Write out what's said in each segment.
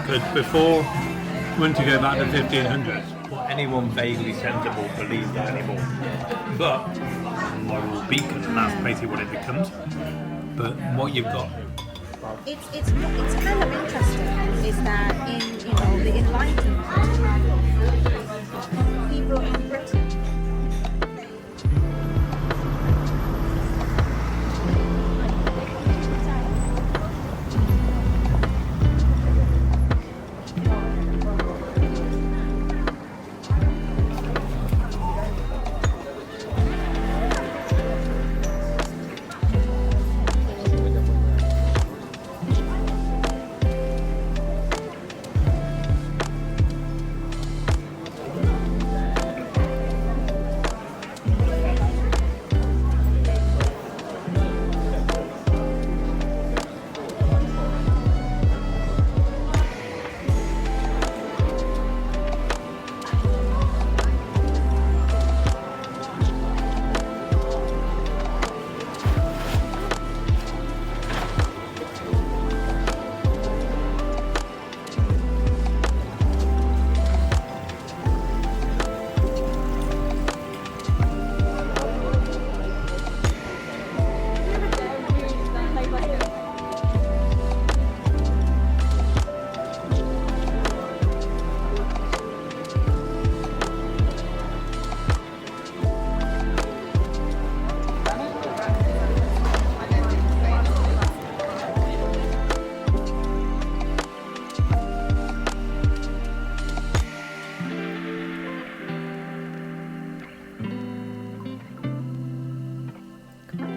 Because before, once you go back to 1500s, well, anyone vaguely sensible believes that anymore. But moral beacon, and that's basically what it becomes. But what you've got, It's kind of interesting is that in the Enlightenment, people in Britain.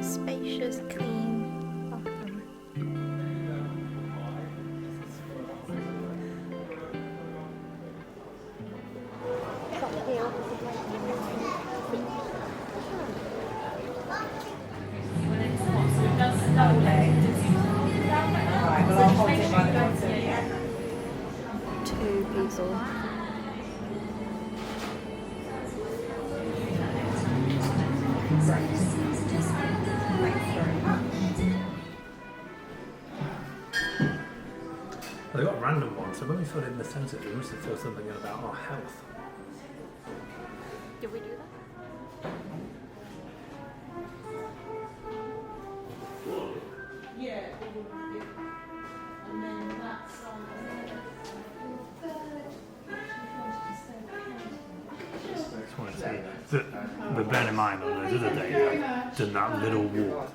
Spacious, clean bathroom. Two people. they got random ones, so when we fill in the census, we must have filled something in about our health. Did we do that? Yeah, and then that's Just want to say that, but bear in mind on those other days, I've done that little walk.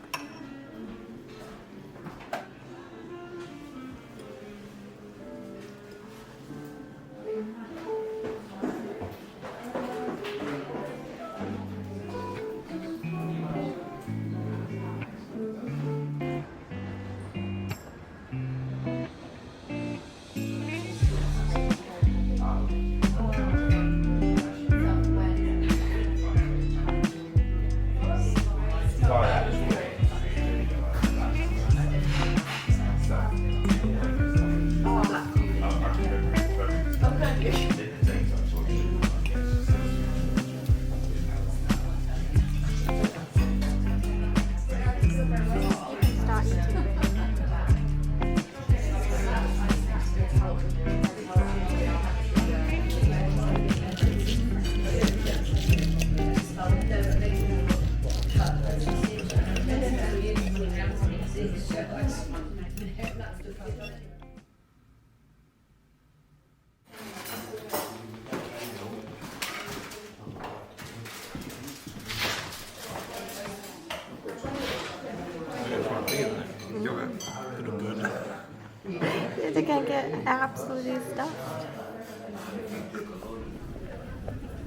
They're gonna get absolutely stuffed.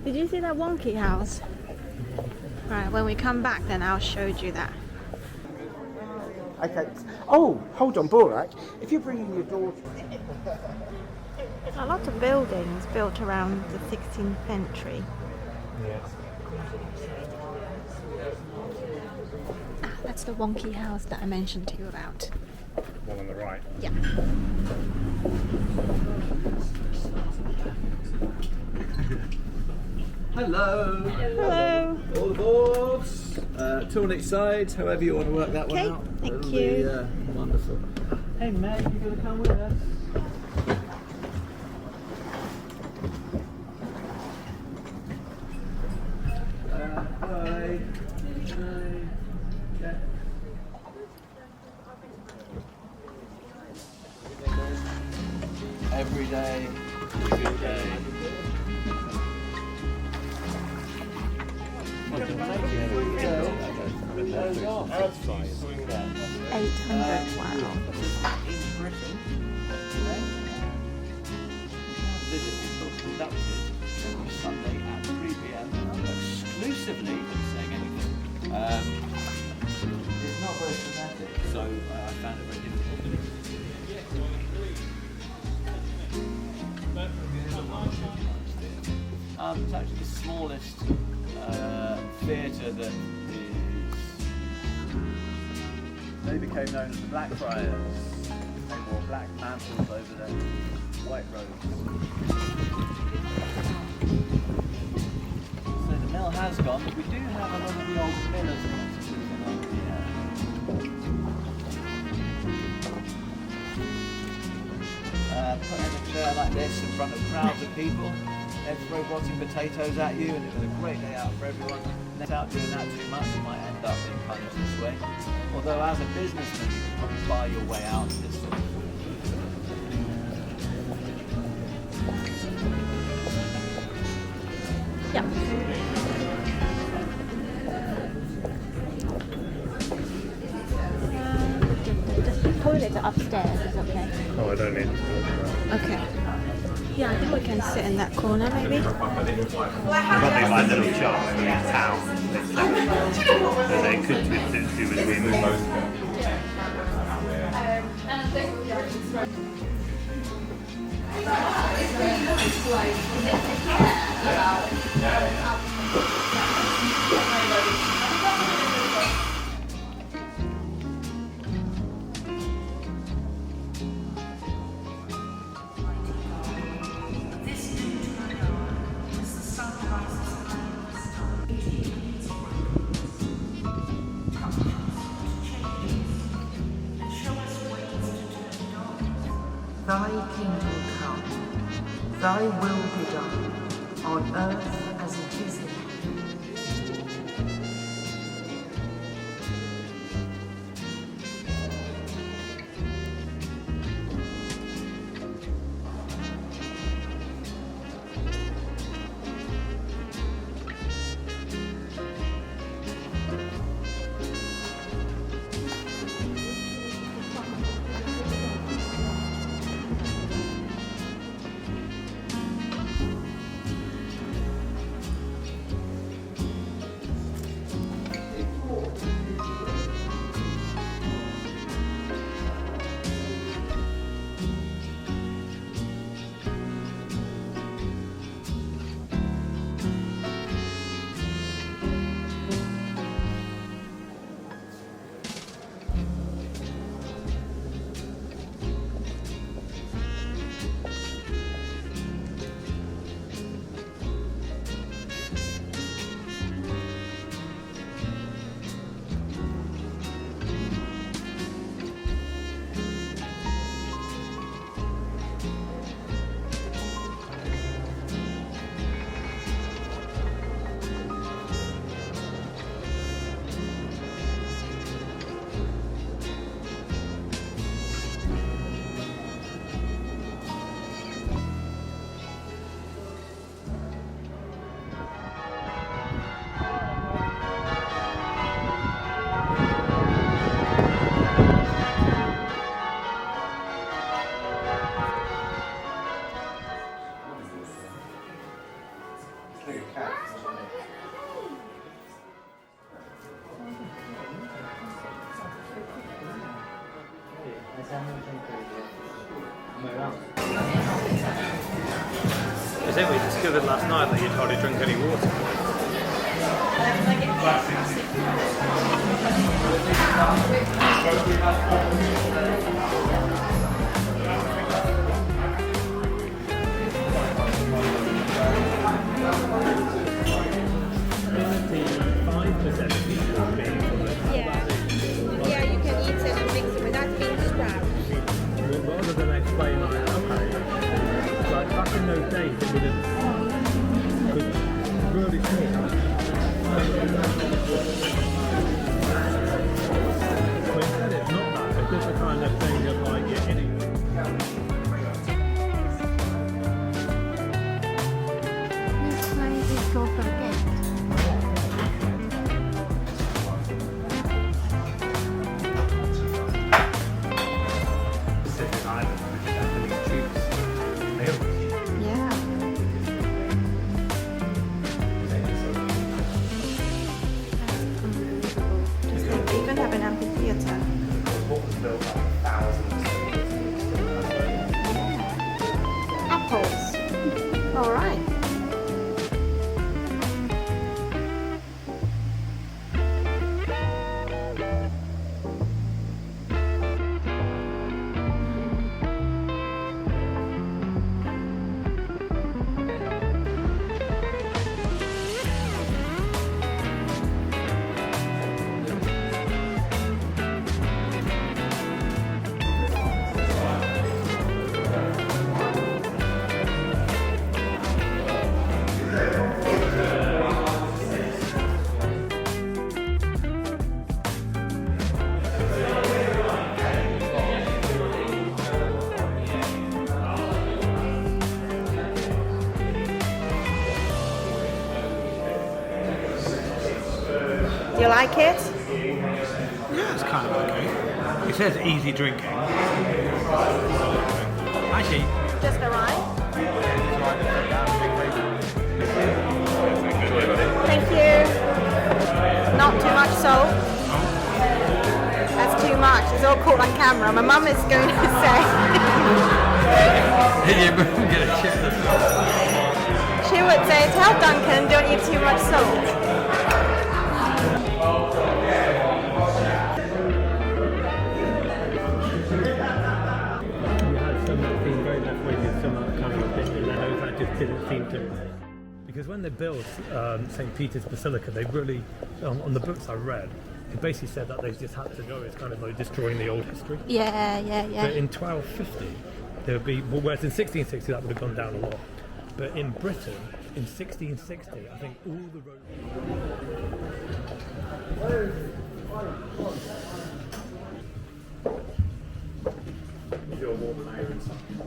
Did you see that wonky house? Right, when we come back then I'll show you that. Okay. Oh, hold on, Borak. If you're bringing your daughter... A lot of buildings built around the 16th century. Ah, that's the wonky house that I mentioned to you about. One on the right. Yeah. Hello. Hello. All aboard. Till next side, however you want to work that Okay, one out. thank It'll you. Be, wonderful. Hey Meg, you gonna come with us? Hi. Yeah. Every day is a good day. $800. Wow. In Britain, visit will be conducted every Sunday at 3 p.m. exclusively, he's saying anything. It's not very thematic, so I found it very difficult. It's actually the smallest theatre that they became known as the Blackfriars. They wore black mantles over their white robes. So the mill has gone, but we do have a lot of the old millers put in a chair like this in front of crowds of people. They'd throw rotting potatoes at you, and it was a great day out for everyone. Without doing that too much, you might end up being punished this way. Although as a businessman, you can probably buy your way out of this sort of thing. Yeah. The toilets are upstairs, is okay. Oh, I don't need to. Okay. Yeah, I think we can sit in that corner maybe. Probably my little shop in town. So they could do with women. Thy kingdom come, thy will be done, on earth as it is in heaven. Is it we discovered last night that you'd hardly drink any water? Yeah. Yeah, you can eat it and mix it without being scrapped. Do you like it? Yeah, it's kind of okay. It says easy drinking. Actually, Just the right? Thank you. Not too much salt. That's too much. It's all caught on camera. My mum is going to say. you're going to check this out. She would say, tell Duncan, don't eat too much salt. We had some that seemed very left-wing, some that kind of a bit yellow, that just didn't seem to. Because when they built St. Peter's Basilica, they really, on the books I read, it basically said that they just had to go. It's kind of like destroying the old history. Yeah. But in 1250, there would be, well, whereas in 1660 that would have gone down a lot. But in Britain, in 1660, I think all the roads.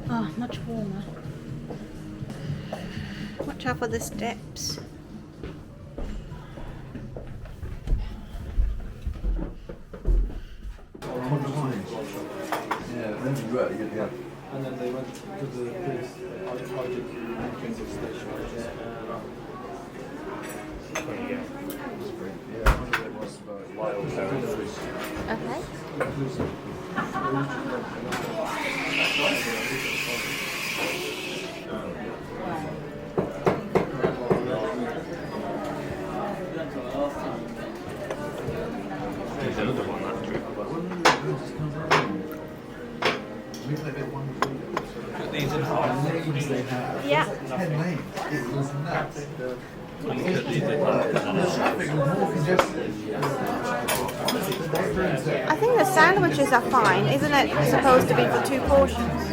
Oh, much warmer. Watch out for the steps. And then they went to the police Highgate train station. Okay. There's another one, that trip. These are Yeah. I think the sandwiches are fine. Isn't it supposed to be for 2 portions?